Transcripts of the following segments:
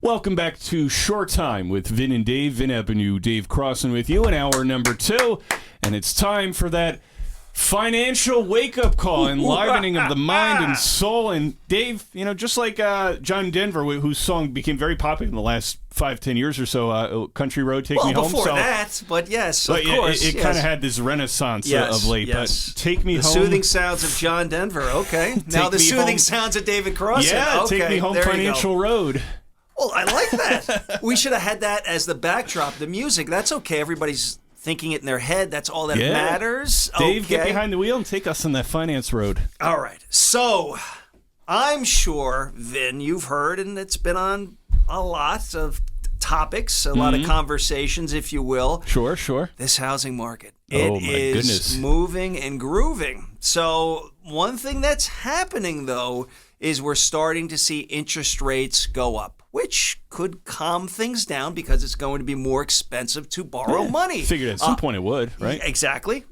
Welcome back to Short Time with Vin and Dave. Vin Avenue, Dave Crossan with you in hour number 2. And it's time for that financial wake-up call, enlivening of the mind and soul. And Dave, you know, just like John Denver, whose song became very popular in the last 5-10 years or so, Country Road, Take Me Home. Before that, but yes, of course. It kind of had this renaissance of late. Yes. But Take Me Home. The soothing sounds of John Denver, okay. Now the soothing sounds of David Crossan. Yeah, okay. Take Me Home, Financial Road. Well, I like that. We should have had that as the backdrop, the music. That's okay. Everybody's thinking it in their head. That's all that matters. Dave, okay. get behind the wheel and take us on that finance road. All right. So I'm sure, Vin, you've heard, and it's been on a lot of topics, a lot of conversations, if you will. Sure. This housing market. Oh, It my is goodness. moving and grooving. So one thing that's happening, though, is we're starting to see interest rates go up, which could calm things down because it's going to be more expensive to borrow money. Figured at some point it would, right? Exactly.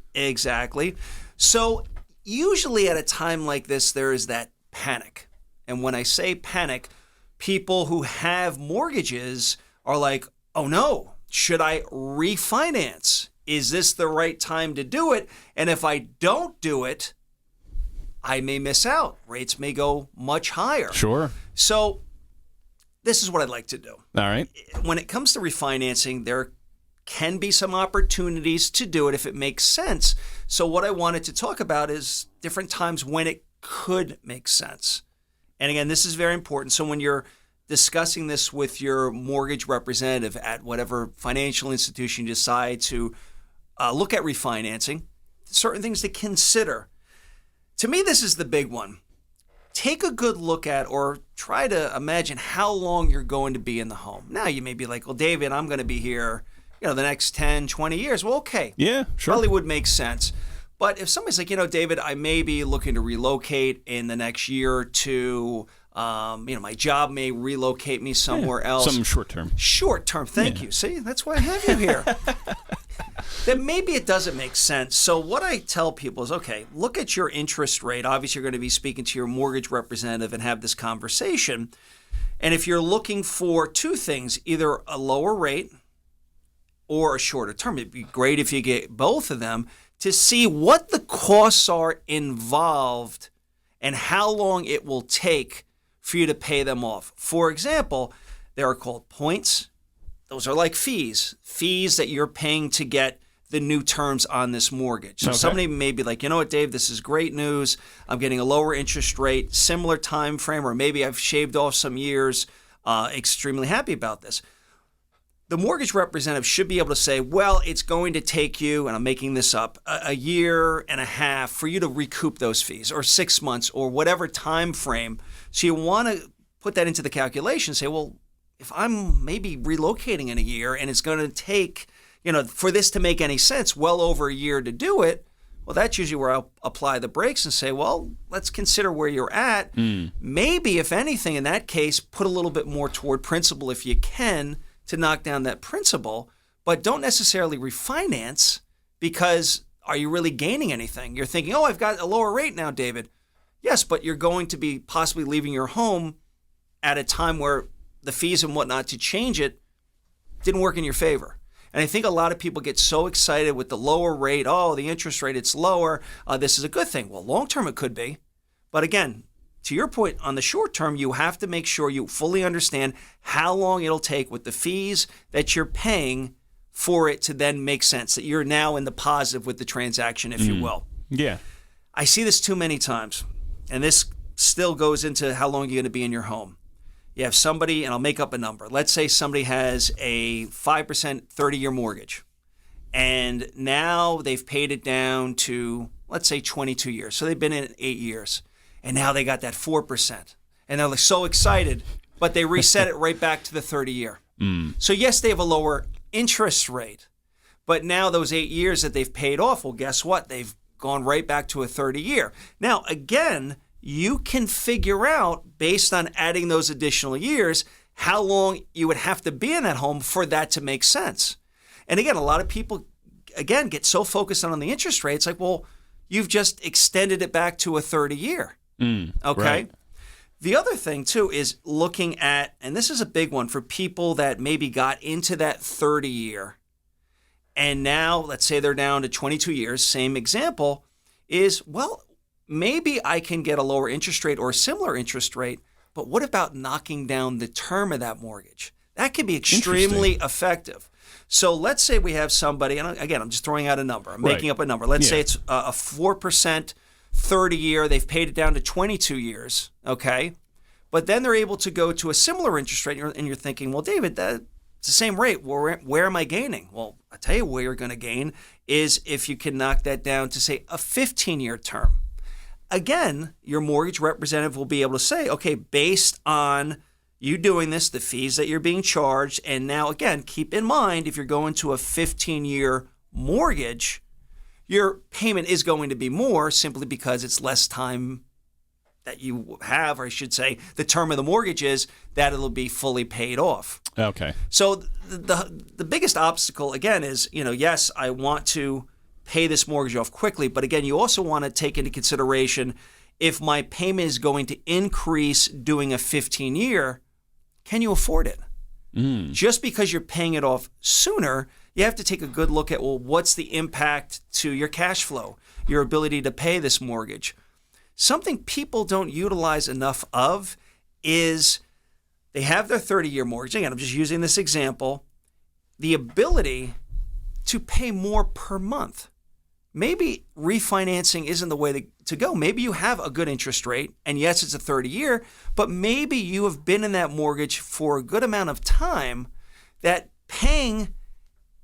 So usually at a time like this, there is that panic. And when I say panic, people who have mortgages are like, oh no, should I refinance? Is this the right time to do it? And if I don't do it, I may miss out. Rates may go much higher. Sure. So this is what I'd like to do. All right. When it comes to refinancing, there can be some opportunities to do it if it makes sense. So what I wanted to talk about is different times when it could make sense. And again, this is very important. So when you're discussing this with your mortgage representative at whatever financial institution you decide to look at refinancing, certain things to consider. To me, this is the big one. Take a good look at or try to imagine how long you're going to be in the home. Now, you may be like, well, David, I'm going to be here, the next 10, 20 years. Well, okay. Yeah, sure. Probably would make sense. But if somebody's like, David, I may be looking to relocate in the next year or two. My job may relocate me somewhere else. Something short term. Short term. Thank you. See, that's why I have you here. Then maybe it doesn't make sense. So what I tell people is, okay, look at your interest rate. Obviously, you're going to be speaking to your mortgage representative and have this conversation. And if you're looking for two things, either a lower rate or a shorter term, it'd be great if you get both of them to see what the costs are involved and how long it will take for you to pay them off. For example, there are called points. Those are like fees that you're paying to get the new terms on this mortgage. So somebody may be like, you know what, Dave, this is great news. I'm getting a lower interest rate, similar time frame, or maybe I've shaved off some years. Extremely happy about this. The mortgage representative should be able to say, well, it's going to take you, and I'm making this up, a year and a half for you to recoup those fees, or 6 months, or whatever time frame. So you want to put that into the calculation, say, well, if I'm maybe relocating in a year and it's going to take, for this to make any sense, well over a year to do it, well, that's usually where I'll apply the brakes and say, well, let's consider where you're at. Maybe, if anything, in that case, put a little bit more toward principal if you can to knock down that principal, but don't necessarily refinance because are you really gaining anything? You're thinking, oh, I've got a lower rate now, David. Yes, but you're going to be possibly leaving your home at a time where the fees and whatnot to change it didn't work in your favor. And I think a lot of people get so excited with the lower rate. Oh, the interest rate, it's lower. This is a good thing. Well, long term it could be. But again, to your point, on the short term, you have to make sure you fully understand how long it'll take with the fees that you're paying for it to then make sense, that you're now in the positive with the transaction, if you will. Yeah. I see this too many times. And this still goes into how long you're going to be in your home. You have somebody, and I'll make up a number. Let's say somebody has a 5% 30-year mortgage, and now they've paid it down to, let's say, 22 years. So they've been in it 8 years, and now they got that 4%. And they're like so excited, but they reset it right back to the 30-year. So yes, they have a lower interest rate, but now those 8 years that they've paid off, well, guess what? They've gone right back to a 30-year. Now, again, you can figure out, based on adding those additional years, how long you would have to be in that home for that to make sense. And again, a lot of people, again, get so focused on the interest rate. It's like, well, you've just extended it back to a 30-year. Okay? Right. The other thing, too, is looking at, and this is a big one for people that maybe got into that 30 year, and now let's say they're down to 22 years, same example, is, well, maybe I can get a lower interest rate or a similar interest rate, but what about knocking down the term of that mortgage? That can be extremely effective. So let's say we have somebody, and again, I'm just throwing out a number. I'm making up a number. Let's say it's a 4% 30 year. They've paid it down to 22 years, okay? But then they're able to go to a similar interest rate, and you're thinking, well, David, that's the same rate. Where am I gaining? Well, I'll tell you where you're going to gain is if you can knock that down to, say, a 15-year term. Again, your mortgage representative will be able to say, okay, based on you doing this, the fees that you're being charged, and now, again, keep in mind, if you're going to a 15-year mortgage, your payment is going to be more simply because it's less time that you have, or I should say, the term of the mortgage is that it'll be fully paid off. Okay. So the biggest obstacle, again, is, yes, I want to pay this mortgage off quickly, but again, you also want to take into consideration if my payment is going to increase doing a 15-year, can you afford it? Just because you're paying it off sooner, you have to take a good look at, well, what's the impact to your cash flow, your ability to pay this mortgage? Something people don't utilize enough of is they have their 30-year mortgage. Again, I'm just using this example. The ability to pay more per month. Maybe refinancing isn't the way to go. Maybe you have a good interest rate, and yes, it's a 30-year, but maybe you have been in that mortgage for a good amount of time that paying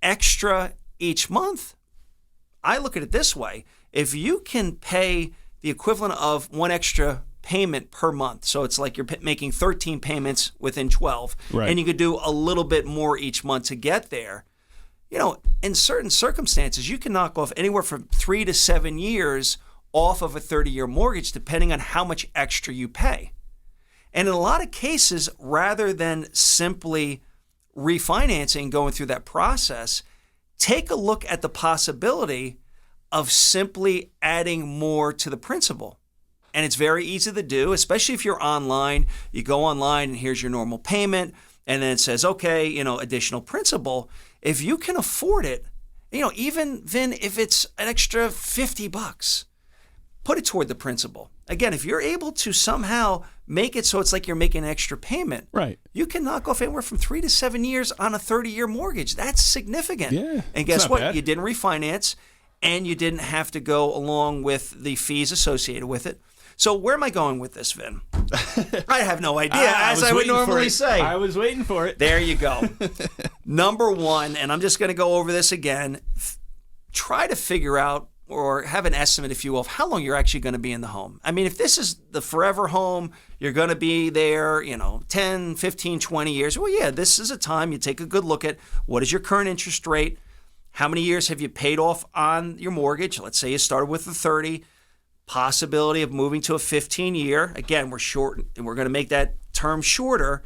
extra each month, I look at it this way. If you can pay the equivalent of one extra payment per month, so it's like you're making 13 payments within 12, and you could do a little bit more each month to get there. In certain circumstances, you can knock off anywhere from 3 to 7 years off of a 30-year mortgage, depending on how much extra you pay. And in a lot of cases, rather than simply refinancing, going through that process, take a look at the possibility of simply adding more to the principal. And it's very easy to do, especially if you're online. You go online and here's your normal payment, and then it says, okay, additional principal. If you can afford it, even Vin, if it's an extra $50, put it toward the principal. Again, if you're able to somehow make it so it's like you're making an extra payment, you can knock off anywhere from 3 to 7 years on a 30-year mortgage. That's significant. Yeah, and guess what? Bad. You didn't refinance, and you didn't have to go along with the fees associated with it. So where am I going with this, Vin? I have no idea, as I would normally say. I was waiting for it. There you go. Number one, and I'm just going to go over this again, try to figure out or have an estimate, if you will, of how long you're actually going to be in the home. I mean, if this is the forever home, you're going to be there, 10, 15, 20 years. Well, yeah, this is a time you take a good look at what is your current interest rate, how many years have you paid off on your mortgage. Let's say you started with the 30, possibility of moving to a 15-year. Again, we're going to make that term shorter.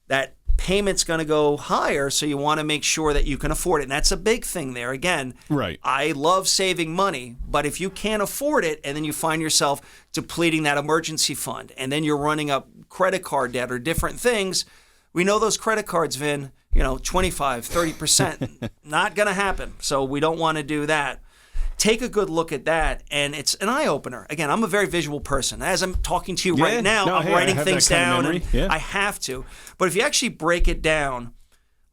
That payment's going to go higher, so you want to make sure that you can afford it. And that's a big thing there. Again, I love saving money, but if you can't afford it and then you find yourself depleting that emergency fund and then you're running up credit card debt or different things, we know those credit cards, Vin, 25, 30%, not going to happen. So we don't want to do that. Take a good look at that, and it's an eye-opener. Again, I'm a very visual person. As I'm talking to you right now, I'm writing things down, and I have to. But if you actually break it down,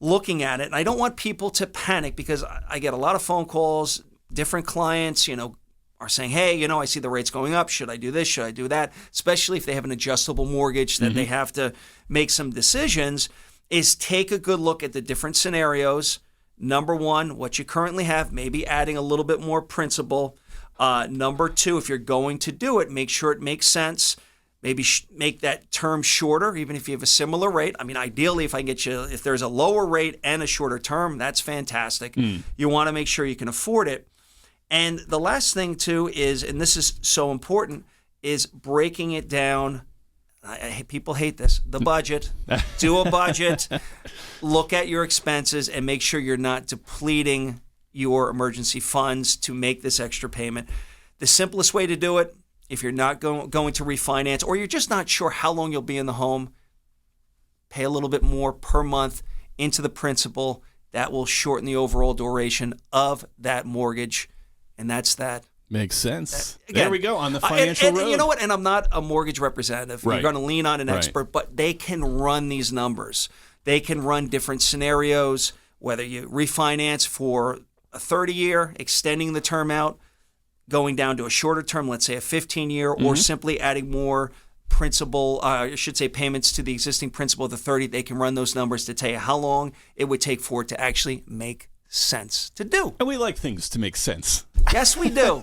looking at it, and I don't want people to panic because I get a lot of phone calls, different clients, are saying, hey, I see the rates going up. Should I do this? Should I do that? Especially if they have an adjustable mortgage that they have to make some decisions, is take a good look at the different scenarios. Number one, what you currently have, maybe adding a little bit more principal. Number two, if you're going to do it, make sure it makes sense. Maybe make that term shorter, even if you have a similar rate. I mean, ideally, if there's a lower rate and a shorter term, that's fantastic. You want to make sure you can afford it. And the last thing, too, is, and this is so important, is breaking it down. People hate this. The budget. Do a budget. Look at your expenses and make sure you're not depleting your emergency funds to make this extra payment. The simplest way to do it if you're not going to refinance, or you're just not sure how long you'll be in the home, pay a little bit more per month into the principal. That will shorten the overall duration of that mortgage, and that's that. Makes sense. Again, there we go, on the financial road. And you know what? And I'm not a mortgage representative. Right. You're going to lean on an expert, but they can run these numbers. They can run different scenarios, whether you refinance for a 30-year, extending the term out, going down to a shorter term, let's say a 15-year, or simply adding more principal, I should say payments to the existing principal of the 30. They can run those numbers to tell you how long it would take for it to actually make sense to do. And we like things to make sense. Yes, we do.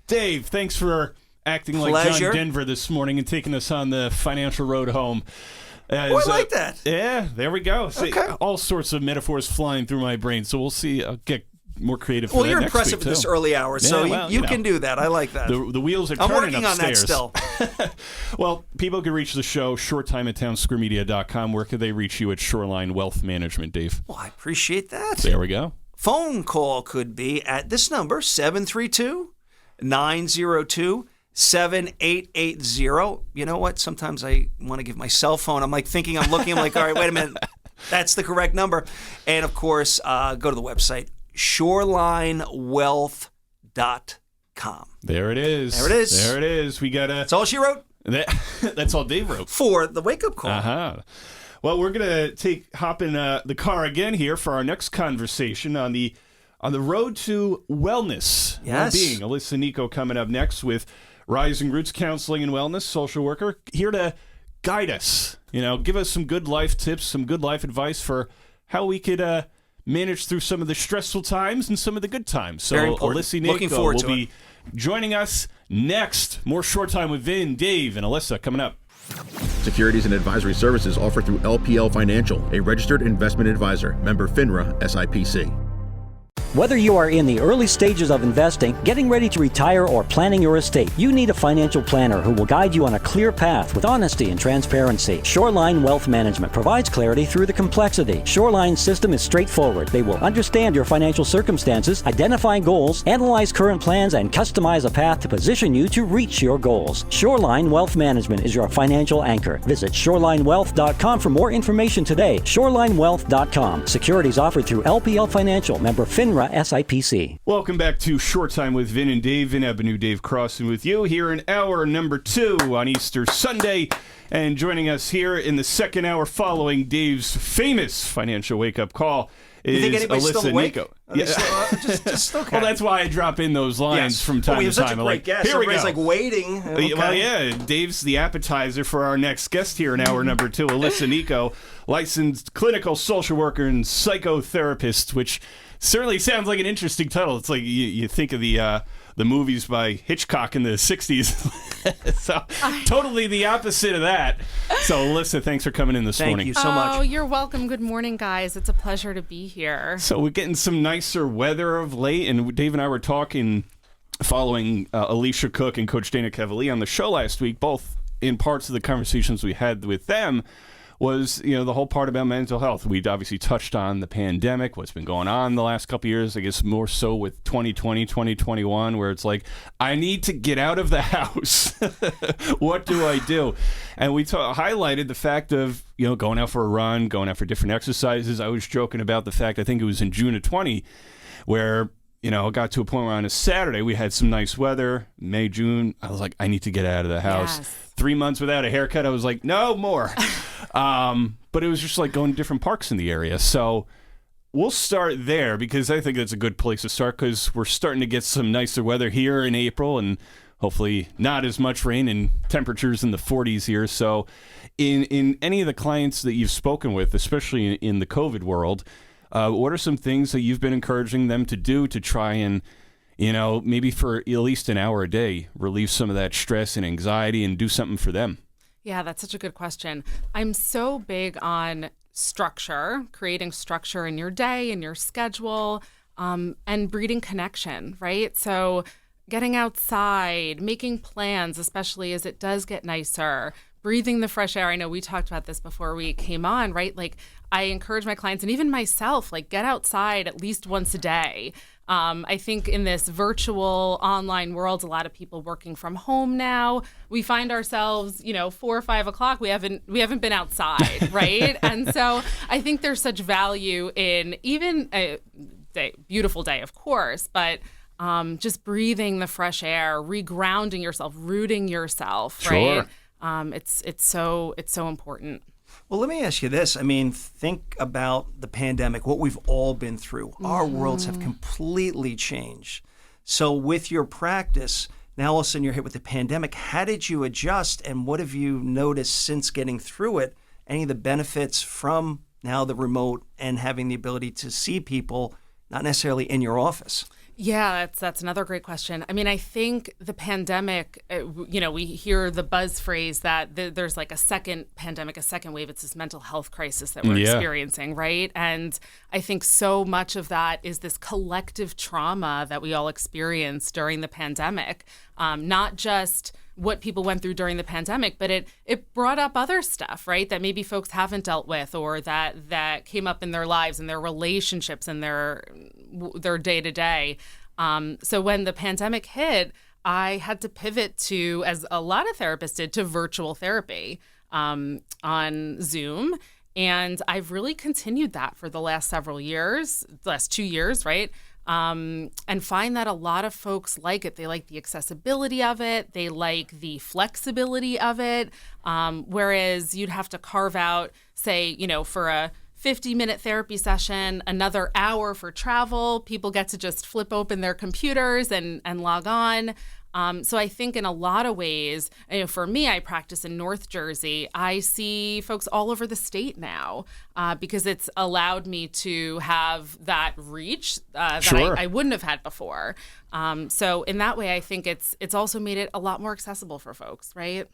Dave, thanks for acting like John Denver this morning and taking us on the financial road home. I like that. Yeah, there we go. See, Okay. all sorts of metaphors flying through my brain. So we'll see. I'll get more creative. Well, for that you're next impressive week, at this too. early hour, so Yeah, well, you can do that. I like that. The wheels are I'm turning working upstairs. on that still. Well, people can reach the show, shorttimeatTownsquaremedia.com. Where could they reach you at Shoreline Wealth Management, Dave? Well, I appreciate that. There we go. Phone call could be at this number, 732-902-7880. You know what? Sometimes I want to give my cell phone. I'm thinking, I'm looking, I'm like, all right, wait a minute. That's the correct number. And of course, go to the website, shorelinewealth.com. There it is. There it is. There it is. We got a. That's all she wrote. That's all Dave wrote. For the wake-up call. Uh-huh. Well, we're gonna hop in the car again here for our next conversation on the road to wellness, Yes. well-being. Alyssa Nico coming up next with Rising Roots Counseling and Wellness, social worker, here to guide us. Give us some good life tips, some good life advice for how we could manage through some of the stressful times and some of the good times. So Very important. Alyssa Nico Looking forward will to be it. joining us next. More Short Time with Vin, Dave, and Alyssa coming up. Securities and advisory services offered through LPL Financial, a registered investment advisor, member FINRA SIPC. Whether you are in the early stages of investing, getting ready to retire, or planning your estate, you need a financial planner who will guide you on a clear path with honesty and transparency. Shoreline Wealth Management provides clarity through the complexity. Shoreline's system is straightforward. They will understand your financial circumstances, identify goals, analyze current plans, and customize a path to position you to reach your goals. Shoreline Wealth Management is your financial anchor. Visit shorelinewealth.com for more information today. Shorelinewealth.com. Securities offered through LPL Financial, member FINRA SIPC. Welcome back to Short Time with Vin and Dave. Vin Avenue, Dave Crossan with you here in hour number 2 on Easter Sunday. And joining us here in the second hour following Dave's famous financial wake-up call is You think anybody's Alyssa still awake? Nico. Are they just okay. Well, that's why I drop in those lines Yes. from time we to have such time. a I'm great like, guest. here we go. Everybody's waiting. Okay. Well, yeah, Dave's the appetizer for our next guest here in hour number 2, Alyssa Nico, licensed clinical social worker and psychotherapist, which certainly sounds like an interesting title. It's like you think of the movies by Hitchcock in the 60s. So totally the opposite of that. So Alyssa, thanks for coming in this morning. Thank you so much. Oh, you're welcome. Good morning, guys. It's a pleasure to be here. So we're getting some nicer weather of late, and Dave and I were talking following Alicia Cook and Coach Dana Cavalier on the show last week, both in parts of the conversations we had with them was, the whole part about mental health. We'd obviously touched on the pandemic, what's been going on the last couple of years, I guess more so with 2020, 2021, where it's like, I need to get out of the house. What do I do? And we highlighted the fact of, going out for a run, going out for different exercises. I was joking about the fact, I think it was in June of 20, where it got to a point where on a Saturday we had some nice weather, May, June. I was like, I need to get out of the house. Yes. 3 months without a haircut, I was like, no more. But it was just like going to different parks in the area. So we'll start there because I think that's a good place to start because we're starting to get some nicer weather here in April and hopefully not as much rain and temperatures in the 40s here. So in any of the clients that you've spoken with, especially in the COVID world, what are some things that you've been encouraging them to do to try and, maybe for at least an hour a day, relieve some of that stress and anxiety and do something for them? Yeah, that's such a good question. I'm so big on structure, creating structure in your day, in your schedule, and breeding connection, right? So getting outside, making plans, especially as it does get nicer, breathing the fresh air. I know we talked about this before we came on, right? Like I encourage my clients and even myself, like get outside at least once a day. I think in this virtual online world, a lot of people working from home now, we find ourselves, 4 or 5 o'clock, we haven't been outside, right? And so I think there's such value in even a beautiful day, of course, but just breathing the fresh air, regrounding yourself, rooting yourself, right? It's so important. Well, let me ask you this. I mean, think about the pandemic, what we've all been through. Our worlds have completely changed. So with your practice, now all of a sudden you're hit with the pandemic. How did you adjust, and what have you noticed since getting through it? Any of the benefits from now the remote and having the ability to see people, not necessarily in your office? Yeah, that's another great question. I mean, I think the pandemic, we hear the buzz phrase that there's like a second pandemic, a second wave. It's this mental health crisis that we're experiencing, right? And I think so much of that is this collective trauma that we all experienced during the pandemic, not just what people went through during the pandemic, but it brought up other stuff, right, that maybe folks haven't dealt with, or that came up in their lives and their relationships and their day-to-day. So when the pandemic hit, I had to pivot to, as a lot of therapists did, to virtual therapy on Zoom. And I've really continued that for the last several years, the last 2 years, right? And find that a lot of folks like it. They like the accessibility of it. They like the flexibility of it. Whereas you'd have to carve out, say, for a 50-minute therapy session, another hour for travel. People get to just flip open their computers and log on. So I think in a lot of ways, for me, I practice in North Jersey. I see folks all over the state now because it's allowed me to have that reach that I wouldn't have had before. So in that way, I think it's also made it a lot more accessible for folks, right?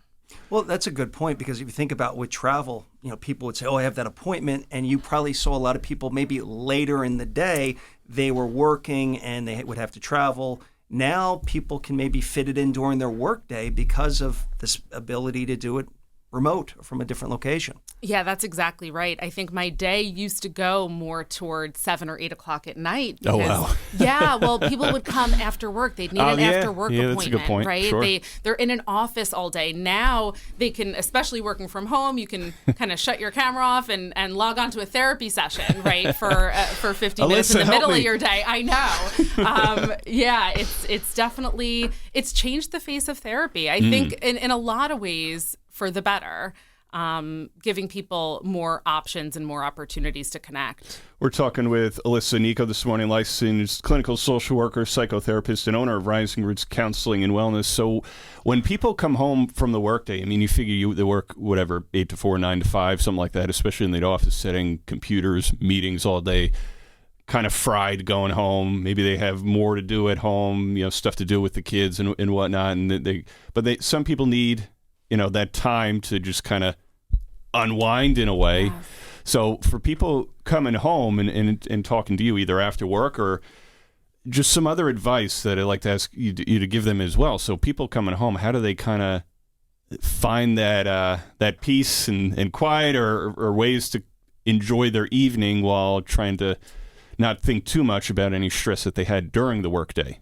Well, that's a good point, because if you think about with travel, people would say, I have that appointment, and you probably saw a lot of people maybe later in the day, they were working and they would have to travel. Now people can maybe fit it in during their workday because of this ability to do it remote from a different location. Yeah, that's exactly right. I think my day used to go more towards 7 or 8 o'clock at night. Because, wow. Yeah, well, people would come after work. They'd need an after work appointment, that's a good point. right? Sure. They're in an office all day. Now they can, especially working from home, you can kind of shut your camera off and log on to a therapy session, right, for 50 minutes in the middle of your day. I know. It's definitely, it's changed the face of therapy. I think in a lot of ways for the better, giving people more options and more opportunities to connect. We're talking with Alyssa Nico this morning, licensed clinical social worker, psychotherapist, and owner of Rising Roots Counseling and Wellness. So when people come home from the workday, I mean, you figure they work, 8 to 4, 9 to 5, something like that, especially in the office setting, computers, meetings all day, kind of fried going home. Maybe they have more to do at home, stuff to do with the kids and whatnot. But some people need that time to just kind of unwind in a way. Yes. So for people coming home and talking to you either after work or just some other advice that I'd like to ask you to give them as well. So people coming home, how do they kind of find that peace and quiet or ways to enjoy their evening while trying to not think too much about any stress that they had during the workday?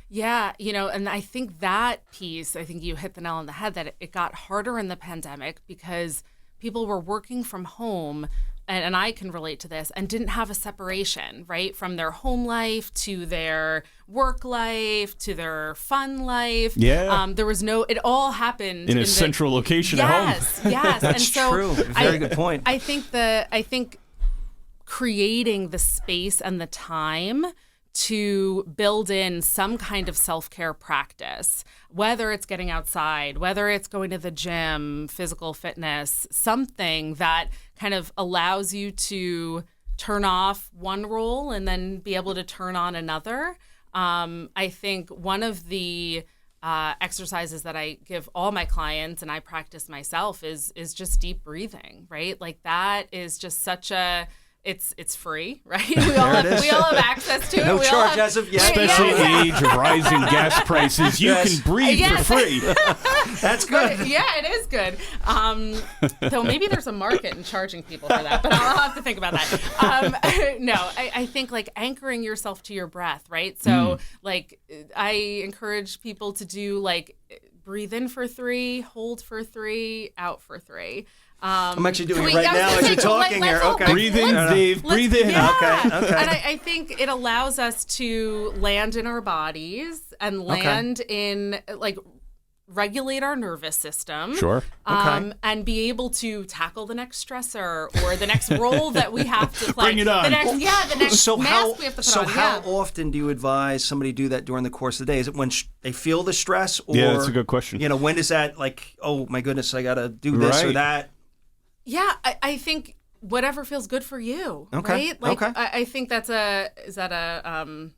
Yeah, and I think that piece, I think you hit the nail on the head, that it got harder in the pandemic because people were working from home, and I can relate to this, and didn't have a separation, right, from their home life to their work life to their fun life. Yeah. There was it all happened in a central location at home. Yes, That's and so true. Very good point. I think creating the space and the time to build in some kind of self-care practice, whether it's getting outside, whether it's going to the gym, physical fitness, something that kind of allows you to turn off one role and then be able to turn on another. I think one of the exercises that I give all my clients and I practice myself is just deep breathing, right? Like that is just such it's free, right? We all have access to it. No we all charge have, as of yet. Especially in the age of rising gas prices, you can breathe for free. That's good. Yeah, it is good. Though maybe there's a market in charging people for that, but I'll have to think about that. No, I think like anchoring yourself to your breath, right? So like I encourage people to do like breathe in for 3, hold for 3, out for 3. I'm actually doing it right now as you're talking here. Okay. Breathe in, Dave. Breathe in. Yeah. Okay. And I think it allows us to land in our bodies and land in, like, regulate our nervous system. Sure. And be able to tackle the next stressor or the next role that we have to play. Bring it on. The next mask we have to put on. How often do you advise somebody do that during the course of the day? Is it when they feel the stress? Or, Yeah, that's a good question. When is that like, oh my goodness, I got to do this or that? Yeah, I think whatever feels good for you, right? Like, I think is that a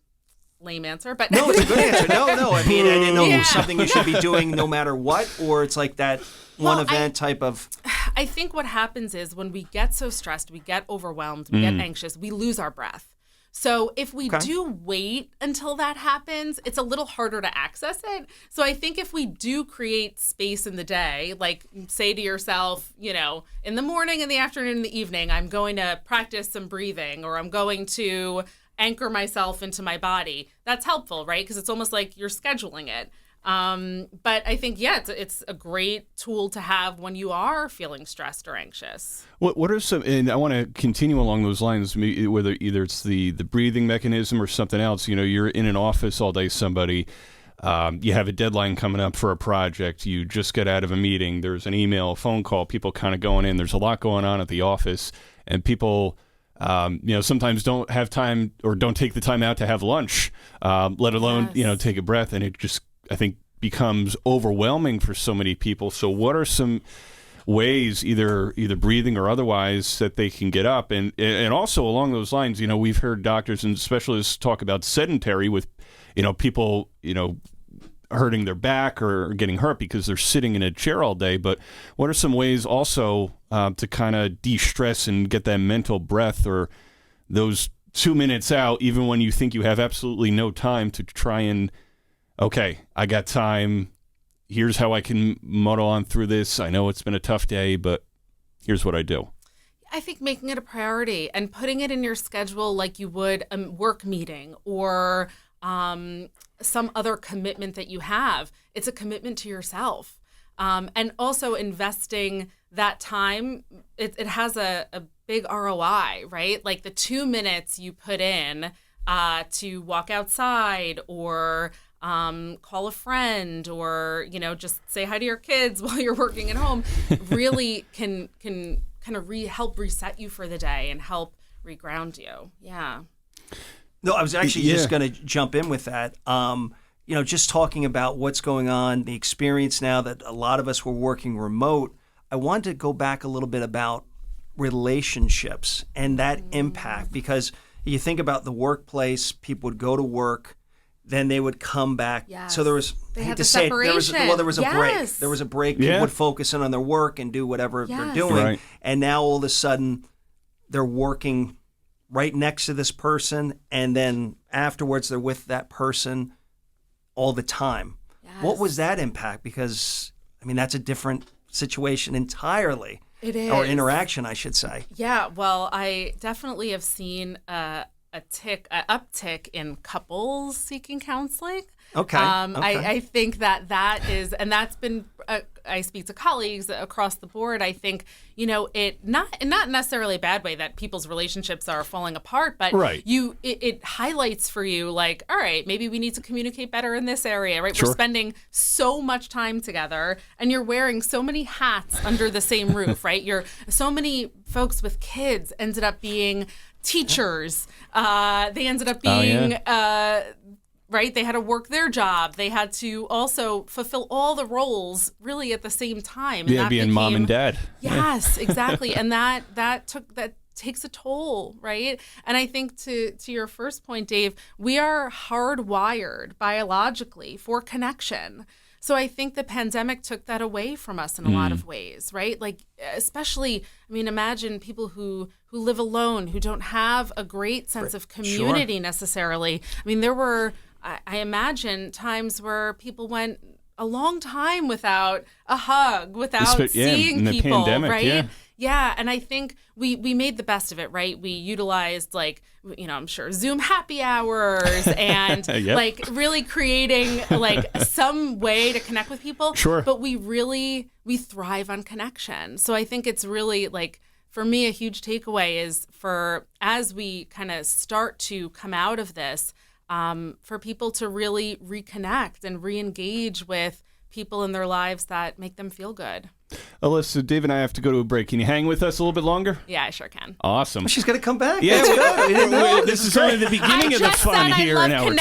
lame answer? But no, it's a good answer. No. I mean, I didn't know it was something you should be doing no matter what, or it's like that one event type of. I think what happens is when we get so stressed, we get overwhelmed, we get anxious, we lose our breath. So if we do wait until that happens, it's a little harder to access it. So I think if we do create space in the day, like say to yourself, in the morning, in the afternoon, in the evening, I'm going to practice some breathing, or I'm going to anchor myself into my body. That's helpful, right? Because it's almost like you're scheduling it. But I think, it's a great tool to have when you are feeling stressed or anxious. What are some, and I want to continue along those lines, whether either it's the breathing mechanism or something else. You're in an office all day, somebody, you have a deadline coming up for a project, you just get out of a meeting, there's an email, a phone call, people kind of going in, there's a lot going on at the office, and people sometimes don't have time or don't take the time out to have lunch, let alone, take a breath. And it just, I think, becomes overwhelming for so many people. So what are some ways, either breathing or otherwise, that they can get up? And also along those lines, we've heard doctors and specialists talk about sedentary with, people, hurting their back or getting hurt because they're sitting in a chair all day. But what are some ways also to kind of de-stress and get that mental breath, or those 2 minutes out, even when you think you have absolutely no time, to try and, okay, I got time. Here's how I can muddle on through this. I know it's been a tough day, but here's what I do. I think making it a priority and putting it in your schedule like you would a work meeting or some other commitment that you have. It's a commitment to yourself. And also investing that time, it has a big ROI, right? Like the 2 minutes you put in to walk outside or call a friend or, just say hi to your kids while you're working at home really can kind of help reset you for the day and help reground you. Yeah. No, I was actually just going to jump in with that. Just talking about what's going on, the experience now that a lot of us were working remote, I wanted to go back a little bit about relationships and that impact, because you think about the workplace, people would go to work, then they would come back. Yes. So there was, they I hate had to the say it, separation. there was a break. There was a break. People would focus in on their work and do whatever they're doing. Right. And now all of a sudden they're working right next to this person, and then afterwards they're with that person all the time. Yes. What was that impact? Because, that's a different situation entirely. It is. Or interaction, I should say. Yeah, well, I definitely have seen an uptick in couples seeking counseling. Okay. I think that is, and that's been, I speak to colleagues across the board. I think, it not necessarily a bad way that people's relationships are falling apart, but it highlights for you, like, all right, maybe we need to communicate better in this area, right? Sure. We're spending so much time together and you're wearing so many hats under the same roof, right? So many folks with kids ended up being teachers. They ended up being, right? They had to work their job. They had to also fulfill all the roles really at the same time. And that being mom and dad. Yes, exactly. And that takes a toll, right? And I think to your first point, Dave, we are hardwired biologically for connection. So I think the pandemic took that away from us in a lot of ways, right? Like, especially, I mean, imagine people who live alone, who don't have a great sense of community necessarily. I mean, there were, I imagine, times where people went a long time without a hug, without seeing in the people, pandemic, right? Yeah, and I think we made the best of it, right? We utilized, like, I'm sure Zoom happy hours and like really creating like some way to connect with people. Sure. But we thrive on connection. So I think it's really, like, for me, a huge takeaway is as we kind of start to come out of this, for people to really reconnect and re-engage with people in their lives that make them feel good. Alyssa, Dave and I have to go to a break. Can you hang with us a little bit longer? Yeah, I sure can. Awesome. She's going to come back. Yeah, That's good. We didn't know. this is only the beginning of the fun here in hour 2.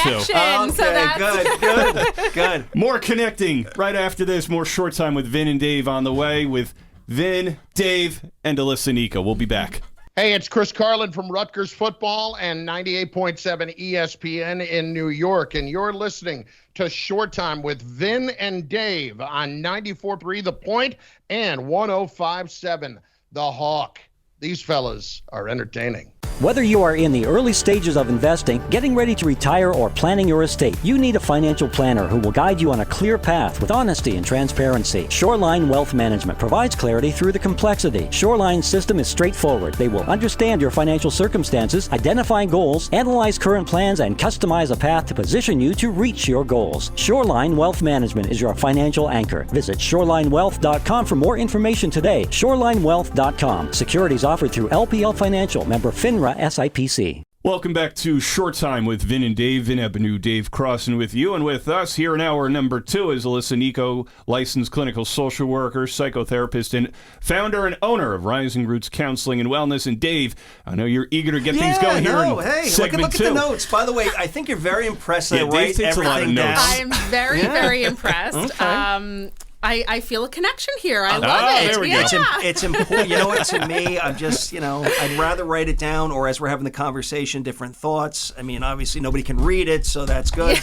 Okay, good. More connecting right after this. More Short Time with Vin and Dave on the way with Vin, Dave, and Alyssa Nico. We'll be back. Hey, it's Chris Carlin from Rutgers Football and 98.7 ESPN in New York, and you're listening to Short Time with Vin and Dave on 94.3 The Point and 105.7 The Hawk. These fellas are entertaining. Whether you are in the early stages of investing, getting ready to retire, or planning your estate, you need a financial planner who will guide you on a clear path with honesty and transparency. Shoreline Wealth Management provides clarity through the complexity. Shoreline's system is straightforward. They will understand your financial circumstances, identify goals, analyze current plans, and customize a path to position you to reach your goals. Shoreline Wealth Management is your financial anchor. Visit shorelinewealth.com for more information today. Shorelinewealth.com. Securities offered through LPL Financial, member FINRA SIPC. Welcome back to Short Time with Vin and Dave. Vin Ebenu, Dave Crossan with you. And with us here in hour number 2 is Alyssa Nico, licensed clinical social worker, psychotherapist, and founder and owner of Rising Roots Counseling and Wellness. And Dave, I know you're eager to get things going here in segment look 2. at the notes. By the way, I think you're very impressed that I write Dave takes a lot of everything down. notes. I'm very, very impressed. Okay. I feel a connection here. I love it. There we go. It's important. You know what? To me, I'm just, I'd rather write it down, or as we're having the conversation, different thoughts. I mean, obviously nobody can read it, so that's good.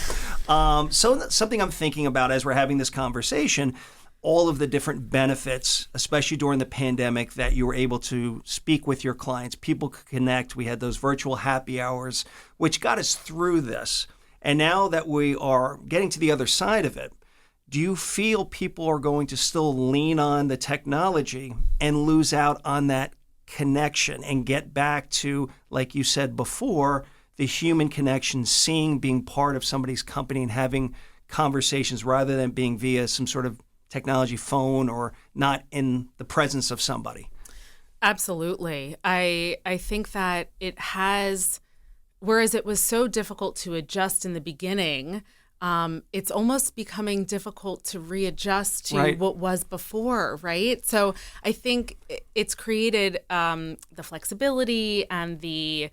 So something I'm thinking about as we're having this conversation, all of the different benefits, especially during the pandemic, that you were able to speak with your clients. People could connect. We had those virtual happy hours, which got us through this. And now that we are getting to the other side of it, do you feel people are going to still lean on the technology and lose out on that connection and get back to, like you said before, the human connection, being part of somebody's company and having conversations rather than being via some sort of technology phone or not in the presence of somebody? Absolutely. I think that it has, whereas it was so difficult to adjust in the beginning, it's almost becoming difficult to readjust to what was before, right? So I think it's created the flexibility and the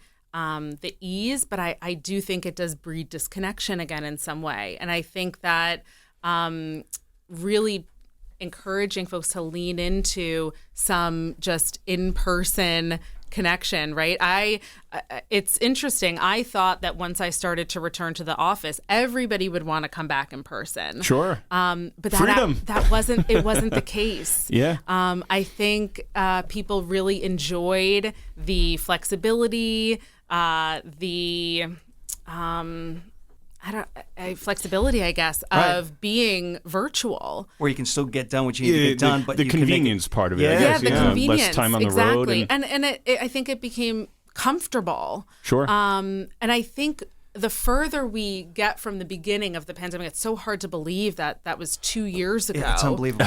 ease, but I do think it does breed disconnection again in some way. And I think that really encouraging folks to lean into some just in-person connection, right? It's interesting. I thought that once I started to return to the office, everybody would want to come back in person. Sure. But Freedom. that wasn't the case. Yeah. I think people really enjoyed the flexibility, flexibility, I guess, of being virtual. Where you can still get done what you need to get done, but the you convenience part of it, I Yeah, guess. the convenience. Less time on the road. And I think it became comfortable. Sure. And I think the further we get from the beginning of the pandemic, it's so hard to believe that was 2 years ago. Yeah, it's unbelievable.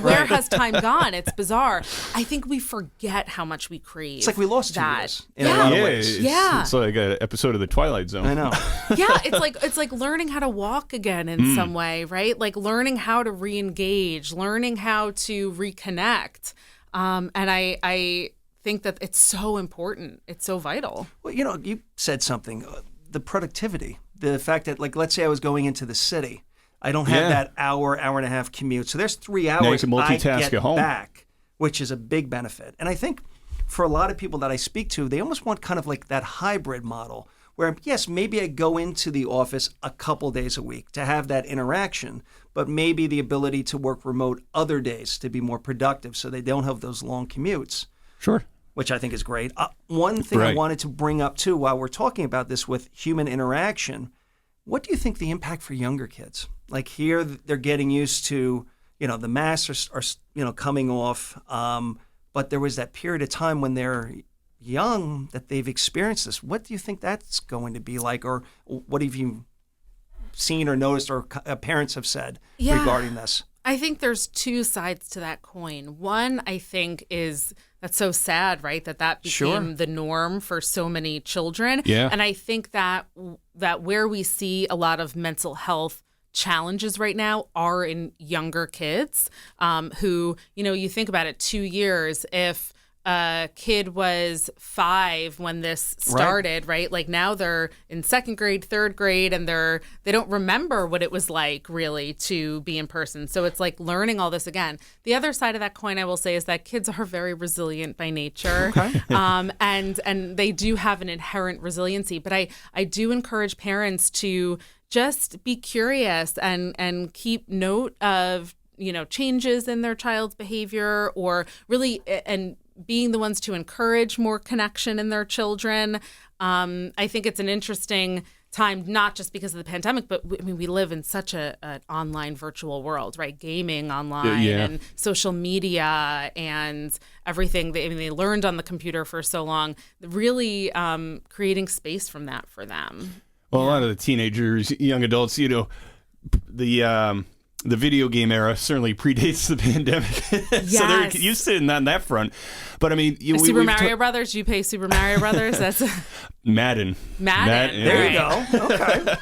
Where has time gone? It's bizarre. I think we forget how much we crave. It's like we lost 2 that. years in a lot of ways. It's like an episode of The Twilight Zone. I know. Yeah, it's like learning how to walk again in some way, right? Like learning how to re-engage, learning how to reconnect. And I think that it's so important. It's so vital. Well, you said something. The productivity, the fact that, like, let's say I was going into the city, I don't have that hour and a half commute. So there's 3 hours Now you can multitask I get at home. back, which is a big benefit. And I think for a lot of people that I speak to, they almost want kind of like that hybrid model where, yes, maybe I go into the office a couple days a week to have that interaction, but maybe the ability to work remote other days to be more productive so they don't have those long commutes. Sure. Which I think is great. One thing I Right. wanted to bring up, too, while we're talking about this with human interaction, what do you think the impact for younger kids? Like here, they're getting used to, the masks are coming off, but there was that period of time when they're young that they've experienced this. What do you think that's going to be like, or what have you seen or noticed or parents have said regarding this? I think there's two sides to that coin. One, I think, is that's so sad, right? That became the norm for so many children. Yeah. And I think that where we see a lot of mental health challenges right now are in younger kids who, you think about it, 2 years, if a kid was 5 when this started, right? Like now they're in 2nd grade, 3rd grade, and they don't remember what it was like really to be in person. So it's like learning all this again. The other side of that coin, I will say, is that kids are very resilient by nature. Okay. And they do have an inherent resiliency. But I do encourage parents to just be curious and keep note of, changes in their child's behavior, or really, and being the ones to encourage more connection in their children. I think it's an interesting time, not just because of the pandemic, but we live in such an online virtual world, right? Gaming online and social media and everything. They learned on the computer for so long, really creating space from that for them. Well, a lot of the teenagers, young adults, the video game era certainly predates the pandemic. So they're used to it on that front. But I mean, Super Mario Brothers, you play Super Mario Brothers? That's Madden. There you go. Okay.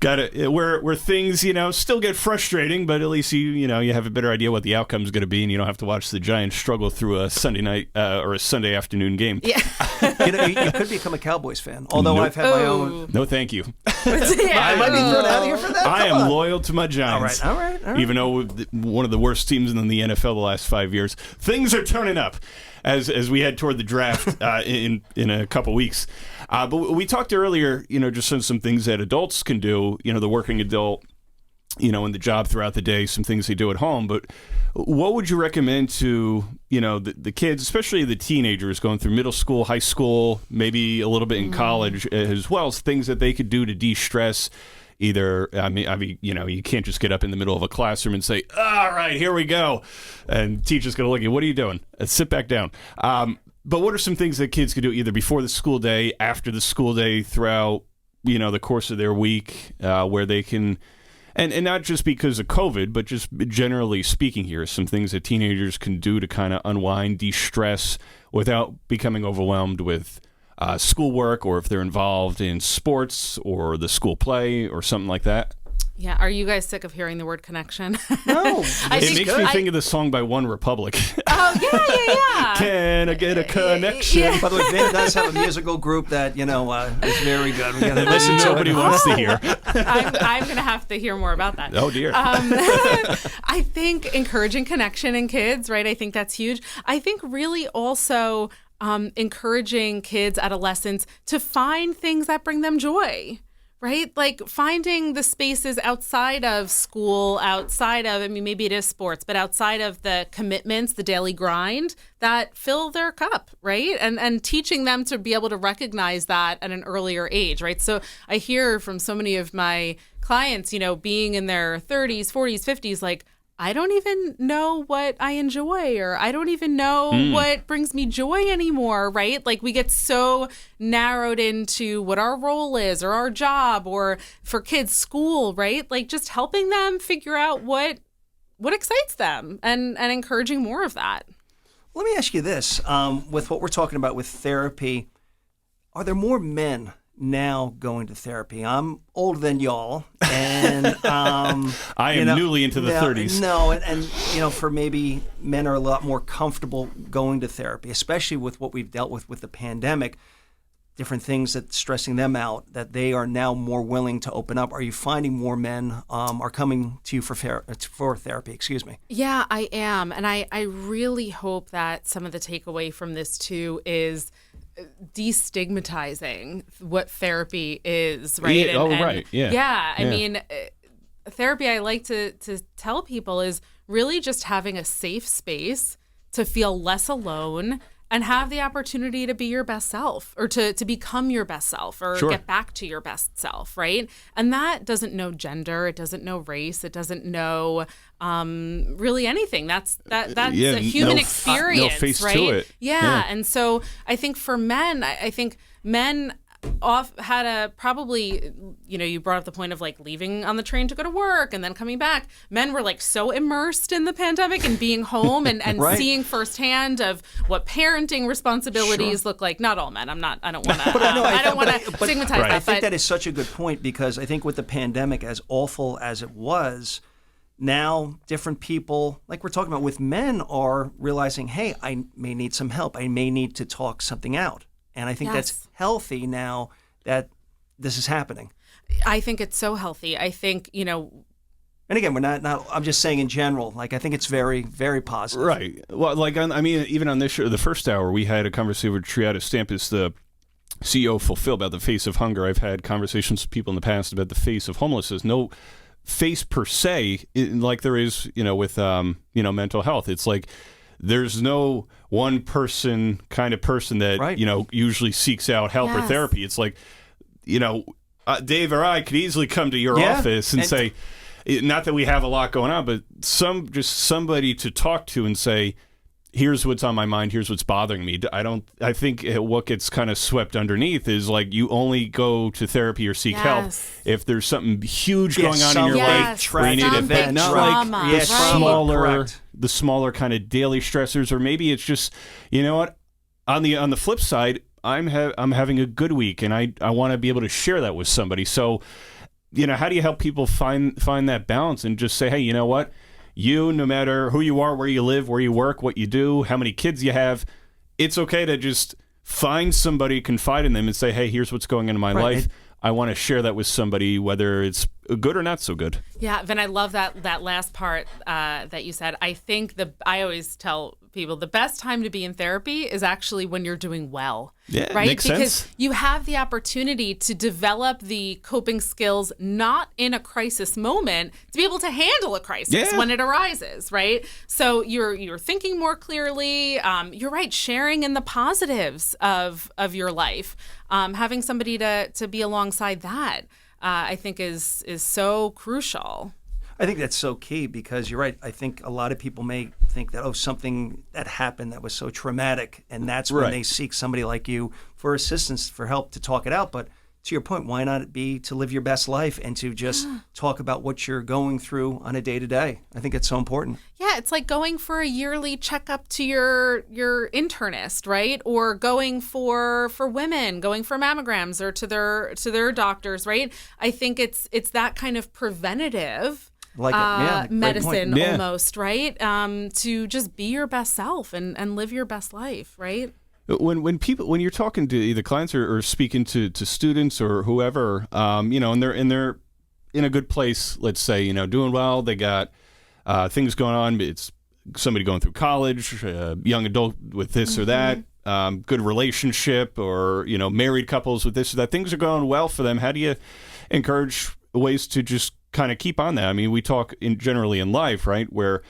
Got it. Where things, still get frustrating, but at least you have a better idea what the outcome's going to be, and you don't have to watch the Giants struggle through a Sunday night or a Sunday afternoon game. Yeah. You could become a Cowboys fan, although I've had my own. No, thank you. I might be thrown out of here for that. I am loyal to my Giants. All right. Even though one of the worst teams in the NFL the last 5 years, things are turning up as we head toward the draft in a couple weeks. But we talked earlier, just on some things that adults can do, the working adult, in the job throughout the day, some things they do at home. But what would you recommend to, the kids, especially the teenagers going through middle school, high school, maybe a little bit in college as well, as things that they could do to de-stress? Either, I mean, you can't just get up in the middle of a classroom and say, all right, here we go. And teacher's going to look at you, what are you doing? Sit back down. But what are some things that kids could do either before the school day, after the school day, throughout, the course of their week, where they can, and not just because of COVID, but just generally speaking here, some things that teenagers can do to kind of unwind, de-stress without becoming overwhelmed with schoolwork, or if they're involved in sports or the school play or something like that. Yeah. Are you guys sick of hearing the word connection? No. It makes me think of the song by One Republic. Oh, yeah. Can I get a connection? Yeah. By the way, Vin does have a musical group that, is very good. We got to listen to Nobody it. wants to hear. I'm going to have to hear more about that. Oh, dear. I think encouraging connection in kids, right? I think that's huge. I think really also encouraging kids, adolescents, to find things that bring them joy. Right? Like finding the spaces outside of school, maybe it is sports, but outside of the commitments, the daily grind that fill their cup, right? And teaching them to be able to recognize that at an earlier age, right? So I hear from so many of my clients, being in their 30s, 40s, 50s, like, I don't even know what I enjoy, or I don't even know what brings me joy anymore, right? Like we get so narrowed into what our role is, or our job, or for kids, school, right? Like just helping them figure out what excites them and encouraging more of that. Let me ask you this, with what we're talking about with therapy, are there more men now going to therapy? I'm older than y'all, and I am newly into the 30s. No, and for maybe men are a lot more comfortable going to therapy, especially with what we've dealt with the pandemic, different things that's stressing them out, that they are now more willing to open up. Are you finding more men are coming to you for therapy? Excuse me. Yeah, I am, and I really hope that some of the takeaway from this too is destigmatizing what therapy is, right? Yeah, right. Yeah. Yeah. I Yeah. mean, therapy, I like to tell people, is really just having a safe space to feel less alone and have the opportunity to be your best self, or to become your best self, or Sure. get back to your best self, right? And that doesn't know gender, it doesn't know race, it doesn't know really anything. That's Yeah, a human no experience, face to right? it. Yeah. Yeah. And so I think for men, I think men had a probably, you brought up the point of like leaving on the train to go to work and then coming back. Men were like so immersed in the pandemic and being home and Right. seeing firsthand of what parenting responsibilities look like. Not all men. I don't want to. I don't want to stigmatize I that. think But that is such a good point, because I think with the pandemic, as awful as it was, now different people, like we're talking about with men, are realizing, hey, I may need some help. I may need to talk something out. And I think that's Yes. healthy now that this is happening. I think it's so healthy. I think And again, we're not. I'm just saying in general. Like, I think it's very, very positive. Right. Well, like, even on this show, the first hour, we had a conversation with Triada Stampis, the CEO of Fulfill, about the face of hunger. I've had conversations with people in the past about the face of homelessness. No face per se, like there is, with, mental health. It's like there's no one kind of person that, Right. usually seeks out help or Yes. therapy. It's like, Dave or I could easily come to your Yeah. office and say, not that we have a lot going on, but somebody to talk to and say, here's what's on my mind, here's what's bothering me. I think what gets kind of swept underneath is like you only go to therapy or seek help Yes. if there's something huge Yeah, going on in your Yes. life where you need Some a big vet. Not trauma, like the right. Correct. smaller kind of daily stressors, or maybe it's just, you know what? On the flip side, I'm having a good week and I want to be able to share that with somebody. So, how do you help people find that balance and just say, hey, you know what? No matter who you are, where you live, where you work, what you do, how many kids you have, it's okay to just find somebody, confide in them, and say, hey, here's what's going on in my life. I want to share that with somebody, whether it's good or not so good. Yeah, Vin, I love that last part that you said. I think I always tell people the best time to be in therapy is actually when you're doing well. Yeah, right? makes Because sense. you have the opportunity to develop the coping skills, not in a crisis moment, to be able to handle a crisis when it arises, right? So you're thinking more clearly. You're right, sharing in the positives of your life, having somebody to be alongside that. I think is so crucial. I think that's so key, because you're right. I think a lot of people may think that, something that happened that was so traumatic, and that's when Right. they seek somebody like you for assistance, for help to talk it out. But to your point, why not it be to live your best life and to just talk about what you're going through on a day-to-day? I think it's so important. Yeah, it's like going for a yearly checkup to your internist, right? Or going for women, going for mammograms or to their doctors, right? I think it's that kind of preventative Like great point. medicine Yeah. almost, right? To just be your best self and live your best life, right? When you're talking to either clients or speaking to students or whoever, and they're in a good place, let's say, doing well, they got things going on. It's somebody going through college, young adult with this or that, good relationship, or married couples with this or that. Things are going well for them. How do you encourage ways to just kind of keep on that? I mean, we talk generally in life, right, where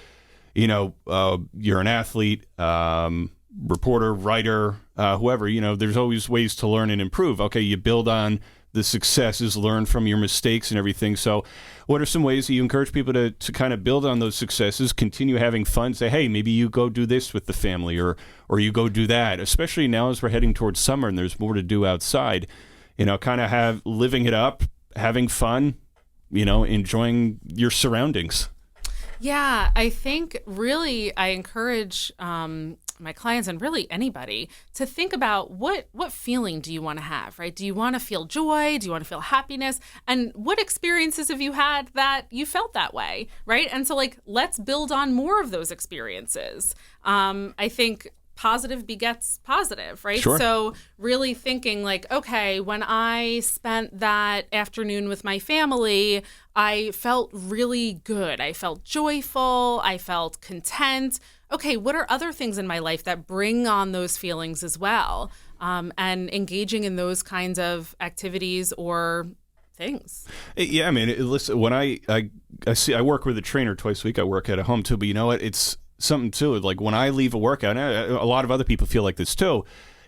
you're an athlete, reporter, writer, whoever, there's always ways to learn and improve. Okay, you build on the successes, learn from your mistakes and everything. So what are some ways that you encourage people to kind of build on those successes, continue having fun, say, hey, maybe you go do this with the family, or you go do that, especially now as we're heading towards summer and there's more to do outside, kind of living it up, having fun, enjoying your surroundings. Yeah, I think really I encourage my clients and really anybody to think about what feeling do you want to have, right? Do you want to feel joy? Do you want to feel happiness? And what experiences have you had that you felt that way, right? And so let's build on more of those experiences. I think positive begets positive, right? Sure. So really thinking okay, when I spent that afternoon with my family, I felt really good. I felt joyful. I felt content. Okay, what are other things in my life that bring on those feelings as well? and engaging in those kinds of activities or things. Yeah, I mean, listen, when I work with a trainer twice a week. I work at a home too, but you know what? It's something too. Like when I leave a workout, and a lot of other people feel like this too.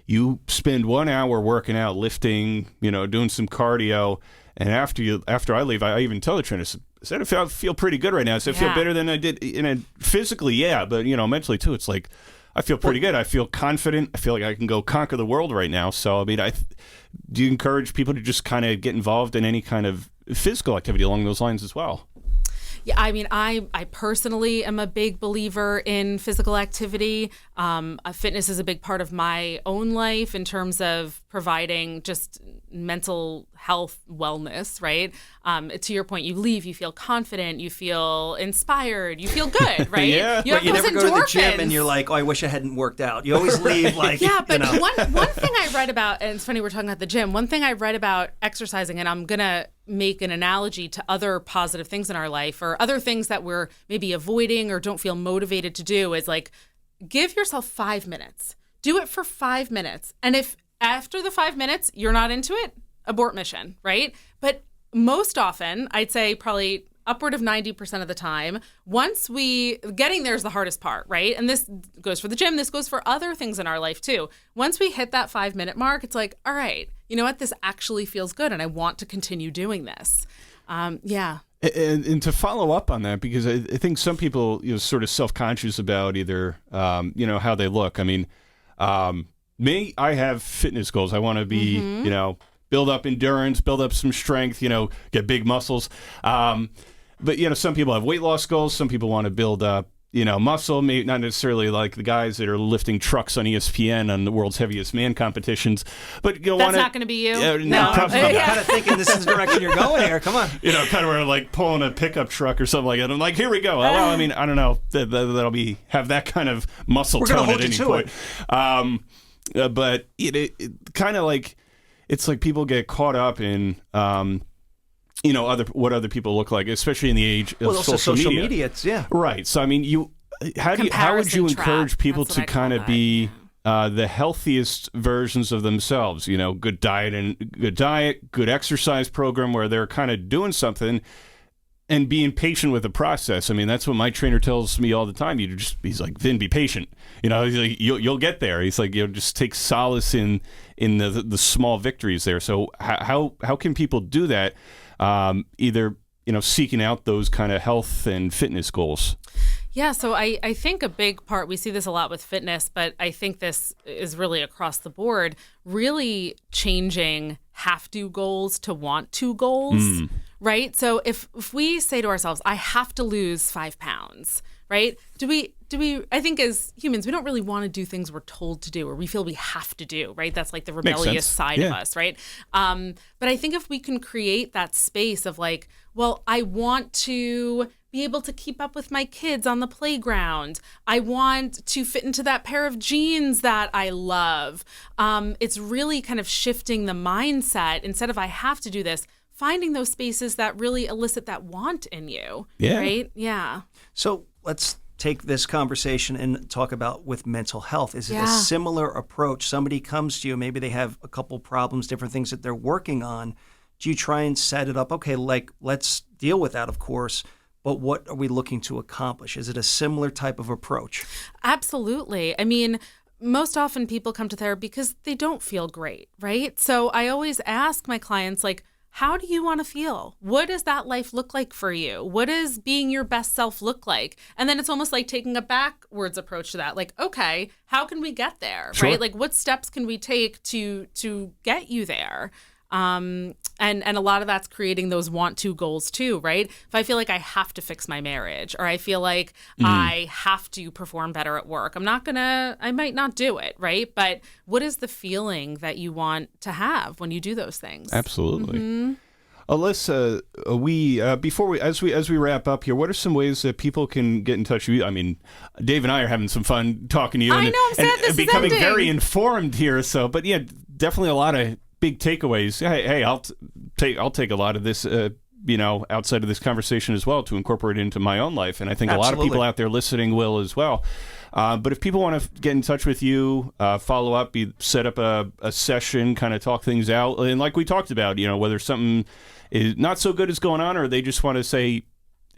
You spend 1 hour working out, lifting, doing some cardio, and after I leave, I even tell the trainer, I said, I feel pretty good right now. I said, I feel better than I did physically, yeah, but mentally too. It's like I feel pretty good. I feel confident. I feel like I can go conquer the world right now. So I mean, do you encourage people to just kind of get involved in any kind of physical activity along those lines as well? Yeah, I mean, I personally am a big believer in physical activity. Fitness is a big part of my own life in terms of providing just mental health wellness, right? To your point, you leave, you feel confident, you feel inspired, you feel good, right? Yeah. You never go to the gym and you're like, oh, I wish I hadn't worked out. You always leave like, yeah, but one thing I read about, and it's funny we're talking about the gym, one thing I read about exercising, and I'm going to make an analogy to other positive things in our life or other things that we're maybe avoiding or don't feel motivated to do, is like, give yourself 5 minutes. Do it for 5 minutes. And if after the 5 minutes you're not into it, abort mission, right? But most often, I'd say probably upward of 90% of the time, getting there is the hardest part, right? And this goes for the gym, this goes for other things in our life too. Once we hit that 5 minute mark, it's like, all right, you know what? This actually feels good and I want to continue doing this. Yeah. And to follow up on that, because I think some people, sort of self-conscious about either, how they look. I mean, me, I have fitness goals. I want to be, build up endurance, build up some strength, get big muscles. But, some people have weight loss goals. Some people want to build up, muscle, maybe not necessarily like the guys that are lifting trucks on ESPN on the world's heaviest man competitions. But that's not going to be you. No. I'm kind of thinking this is the direction you're going here. Come on. Kind of where like pulling a pickup truck or something like that. I'm like, here we go. Well, I mean, I don't know. That'll have that kind of muscle tone at any point. But it kind of like, it's like people get caught up in, what other people look like, especially in the age of social media. Right. So I mean, how would you encourage people to kind of be the healthiest versions of themselves? Good diet, good exercise program where they're kind of doing something and being patient with the process. I mean, that's what my trainer tells me all the time. He's like, Vin, be patient. He's like, you'll get there. He's like, just take solace in the small victories there. So how can people do that? Either seeking out those kind of health and fitness goals. Yeah, so I think a big part, we see this a lot with fitness, but I think this is really across the board, really changing have-to goals to want-to goals, right? So if we say to ourselves, I have to lose 5 pounds, right? Do we, I think as humans, we don't really want to do things we're told to do or we feel we have to do, right? That's like the rebellious side of us, right? But I think if we can create that space of like, well, I want to be able to keep up with my kids on the playground. I want to fit into that pair of jeans that I love. It's really kind of shifting the mindset. Instead of I have to do this, finding those spaces that really elicit that want in you, right? Yeah. So let's take this conversation and talk about with mental health. Is it a similar approach? Somebody comes to you, maybe they have a couple problems, different things that they're working on. Do you try and set it up? Okay, like let's deal with that, of course. But what are we looking to accomplish? Is it a similar type of approach? Absolutely. I mean, most often people come to therapy because they don't feel great, right? So I always ask my clients, like, how do you want to feel? What does that life look like for you? What does being your best self look like? And then it's almost like taking a backwards approach to that. Like, okay, how can we get there, right? Like, what steps can we take to get you there? And a lot of that's creating those want to goals too, right? If I feel like I have to fix my marriage or I feel like I have to perform better at work, I might not do it, right? But what is the feeling that you want to have when you do those things? Absolutely. Alyssa, as we wrap up here, what are some ways that people can get in touch with you? I mean, Dave and I are having some fun talking to you I know, I'm sad this is becoming ending. very informed here. So, but yeah, definitely a lot of big takeaways. Hey, I'll take a lot of this outside of this conversation as well, to incorporate into my own life. And I think a lot of people out there listening will as well. But if people want to get in touch with you, follow up, set up a session, kind of talk things out. And like we talked about, whether something is not so good is going on, or they just want to say,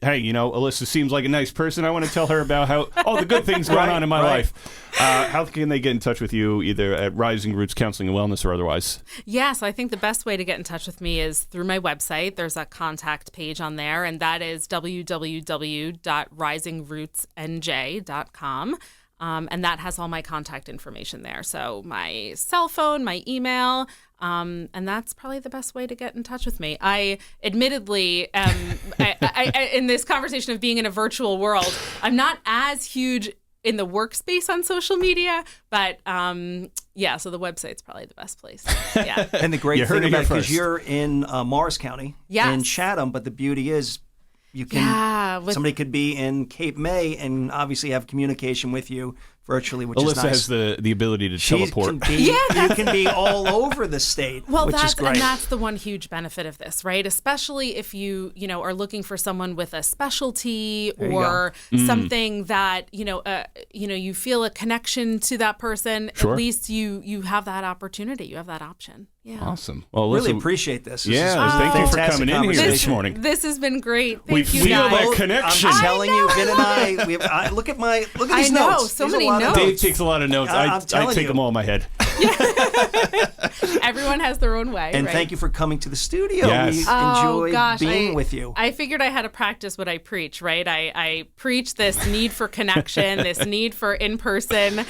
hey, Alyssa seems like a nice person. I want to tell her about all the good things going on in my life. How can they get in touch with you, either at Rising Roots Counseling and Wellness or otherwise? Yeah, so I think the best way to get in touch with me is through my website. There's a contact page on there, and that is www.risingrootsnj.com. And that has all my contact information there. So my cell phone, my email, and that's probably the best way to get in touch with me. I admittedly, I, in this conversation of being in a virtual world, I'm not as huge in the workspace on social media, but so the website's probably the best place. Yeah. And the great thing about it, because you're in Morris County, in Chatham, but the beauty is, you can. Somebody could be in Cape May and obviously have communication with you virtually, which is nice. Alyssa has the ability to teleport. You can be all over the state, which is great. And that's the one huge benefit of this, right? Especially if you are looking for someone with a specialty or something that you feel a connection to that person. Sure. At least you have that opportunity. You have that option. Yeah. Awesome. Well, really appreciate this. Thank you for coming in here this morning. This has been great. We feel that connection. I'm telling you, Vin and I look at these notes. So many notes. Dave takes a lot of notes. I take them all in my head. Everyone has their own way. And thank you for coming to the studio. Yes. We enjoy being with you. I figured I had to practice what I preach, right? I preach this need for connection, this need for in-person.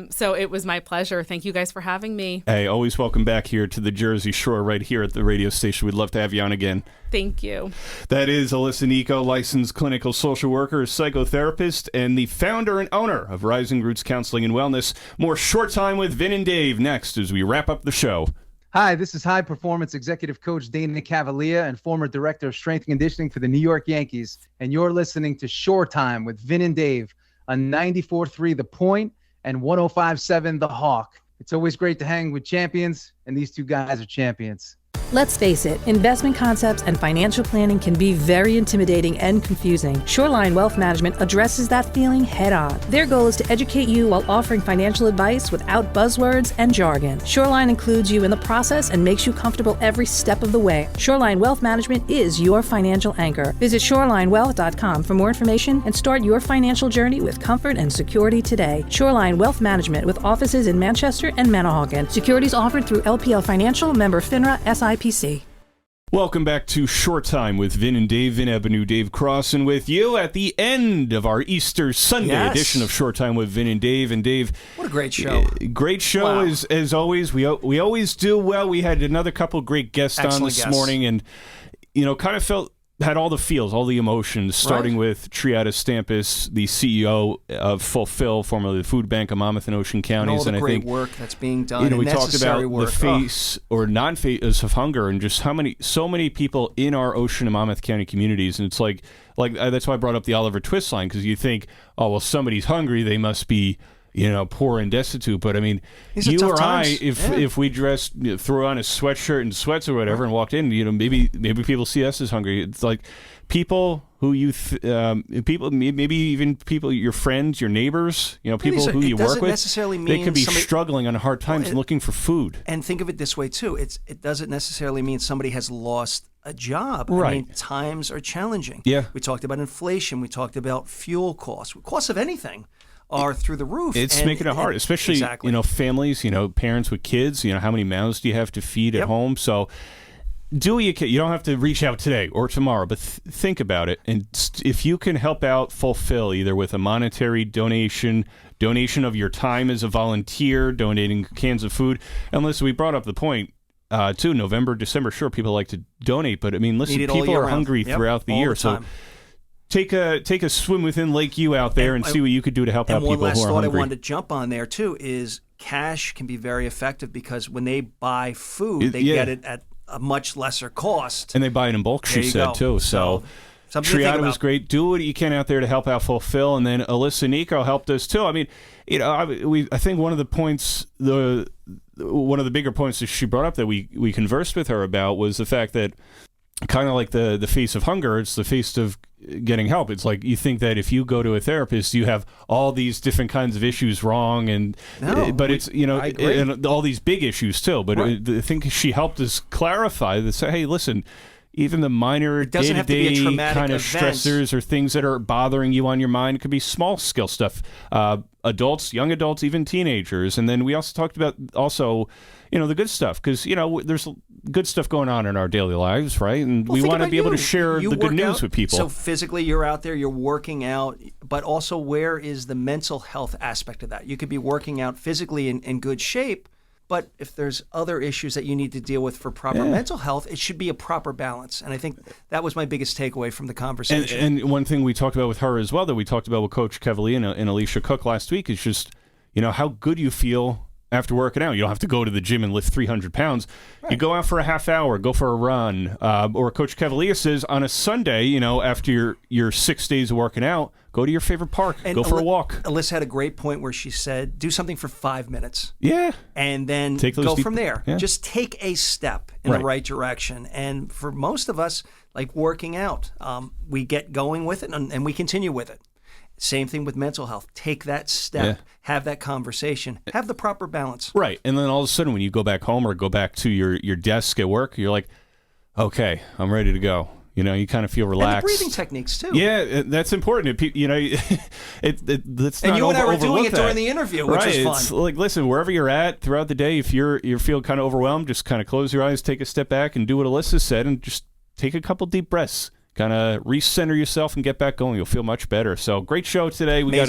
So it was my pleasure. Thank you guys for having me. Hey, always welcome back here to the Jersey Shore right here at the radio station. We'd love to have you on again. Thank you. That is Alyssa Nico, licensed clinical social worker, psychotherapist, and the founder and owner of Rising Roots Counseling and Wellness. More Short Time with Vin and Dave next as we wrap up the show. Hi, this is high performance executive coach Dana Cavalier and former director of strength and conditioning for the New York Yankees. And you're listening to Short Time with Vin and Dave on 94.3 The Point and 105.7 The Hawk. It's always great to hang with champions, and these two guys are champions. Let's face it, investment concepts and financial planning can be very intimidating and confusing. Shoreline Wealth Management addresses that feeling head on. Their goal is to educate you while offering financial advice without buzzwords and jargon. Shoreline includes you in the process and makes you comfortable every step of the way. Shoreline Wealth Management is your financial anchor. Visit shorelinewealth.com for more information and start your financial journey with comfort and security today. Shoreline Wealth Management, with offices in Manchester and Manahawkin. Securities offered through LPL Financial, member FINRA, SIPC. Welcome back to Short Time with Vin and Dave. Vin Ebenu, Dave Crossan with you at the end of our Easter Sunday edition of Short Time with Vin and Dave. And Dave, what a great show! Great show as always. We always do well. We had another couple great guests on this morning, and kind of had all the feels, all the emotions, starting with Triada Stampis, the CEO of Fulfill, formerly the Food Bank of Monmouth and Ocean Counties. And all the great work that's being done. We talked about the face or non-face of hunger, and just so many people in our Ocean and Monmouth County communities. And it's like that's why I brought up the Oliver Twist line, because you think, oh, well, somebody's hungry, they must be poor and destitute. But I mean, you or I, if we dressed, threw on a sweatshirt and sweats or whatever and walked in, maybe people see us as hungry. It's like people who maybe even people, your friends, your neighbors, people who you work with, they could be struggling on hard times and looking for food. And think of it this way too: it doesn't necessarily mean somebody has lost a job. Right. I mean, times are challenging. Yeah. We talked about inflation. We talked about fuel costs of anything are through the roof. It's making it hard, especially, families, parents with kids, how many mouths do you have to feed at home? So do what you can. You don't have to reach out today or tomorrow, but think about it. And if you can help out Fulfill, either with a monetary donation of your time as a volunteer, donating cans of food. And listen, we brought up the point, too, November, December, sure, people like to donate, but I mean, listen, people are hungry throughout the year. So take a swim within Lake U out there and see what you could do to help out people who are hungry. And one last thought I wanted to jump on there, too, is cash can be very effective, because when they buy food, they get it at a much lesser cost. And they buy it in bulk, she said, too. So Triada was great. Do what you can out there to help out Fulfill. And then Alyssa Nico helped us, too. I mean, I think one of the points, one of the bigger points that she brought up that we conversed with her about was the fact that kind of like the face of hunger. It's the face of getting help. It's like you think that if you go to a therapist, you have all these different kinds of issues wrong, and it's and all these big issues too. But I think she helped us clarify this. Hey, listen. Even the minor day-to-day kind of stressors or things that are bothering you on your mind, it could be small scale stuff. Adults, young adults, even teenagers. And then we also talked about the good stuff, because, there's good stuff going on in our daily lives, right? And we want to be able to share the good news with people. So physically you're out there, you're working out, but also where is the mental health aspect of that? You could be working out physically in good shape, but if there's other issues that you need to deal with for proper mental health, it should be a proper balance. And I think that was my biggest takeaway from the conversation. And one thing we talked about with her as well, that we talked about with Coach Cavalier and Alicia Cook last week, is just, how good you feel after working out. You don't have to go to the gym and lift 300 pounds. Right. You go out for a half hour, go for a run. Or Coach Cavalier says on a Sunday, after your 6 days of working out, go to your favorite park, and go for a walk. Alyssa had a great point where she said, do something for 5 minutes. Yeah. And then go from there. Yeah. Just take a step in the right direction. And for most of us, like working out, we get going with it and we continue with it. Same thing with mental health. Take that step, have that conversation, have the proper balance. Right. And then all of a sudden when you go back home or go back to your desk at work, you're like, okay, I'm ready to go. You kind of feel relaxed. And the breathing techniques, too. Yeah, that's important. Let's not and you and I were overlook doing it that. during the interview, which was fun. It's like, listen, wherever you're at throughout the day, if you feel kind of overwhelmed, just kind of close your eyes, take a step back, and do what Alyssa said, and just take a couple deep breaths. Kind of recenter yourself and get back going. You'll feel much better. So great show today. We got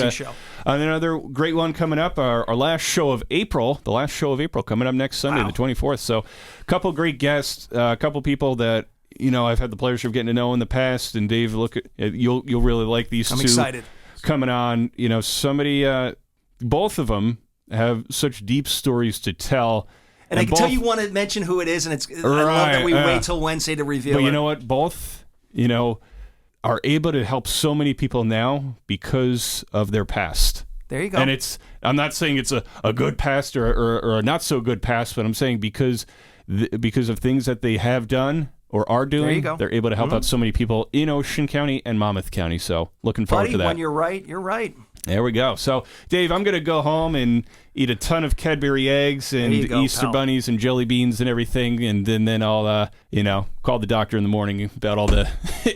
another great one coming up. Our last show of April. The last show of April coming up next Sunday, the 24th. So a couple great guests, a couple people that I've had the pleasure of getting to know in the past. And Dave, look, you'll really like these two. I'm excited. Coming on. Somebody, both of them have such deep stories to tell. And I can tell you want to mention who it is, and I love that we wait till Wednesday to reveal it. But you know what? Both are able to help so many people now because of their past. There you go. And I'm not saying it's a good past or a not so good past, but I'm saying because of things that they have done or are doing, they're able to help out so many people in Ocean County and Monmouth County. So looking forward to that. When you're right, you're right. There we go. So, Dave, I'm going to go home and eat a ton of Cadbury eggs and Easter bunnies and jelly beans and everything, and then I'll, call the doctor in the morning about all the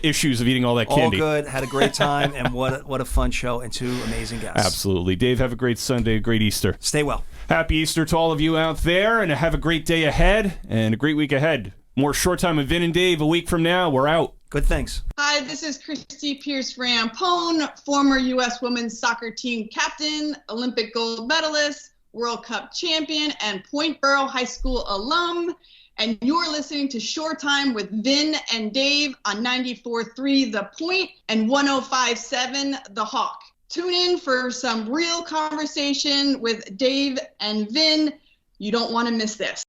issues of eating all that candy. All good. Had a great time, and what a fun show, and two amazing guests. Absolutely. Dave, have a great Sunday, a great Easter. Stay well. Happy Easter to all of you out there, and have a great day ahead and a great week ahead. More Short Time with Vin and Dave a week from now. We're out. Good things. Hi, this is Christy Pierce-Rampone, former U.S. women's soccer team captain, Olympic gold medalist, World Cup champion, and Point Borough High School alum. And you're listening to Short Time with Vin and Dave on 94.3 The Point and 105.7 The Hawk. Tune in for some real conversation with Dave and Vin. You don't want to miss this.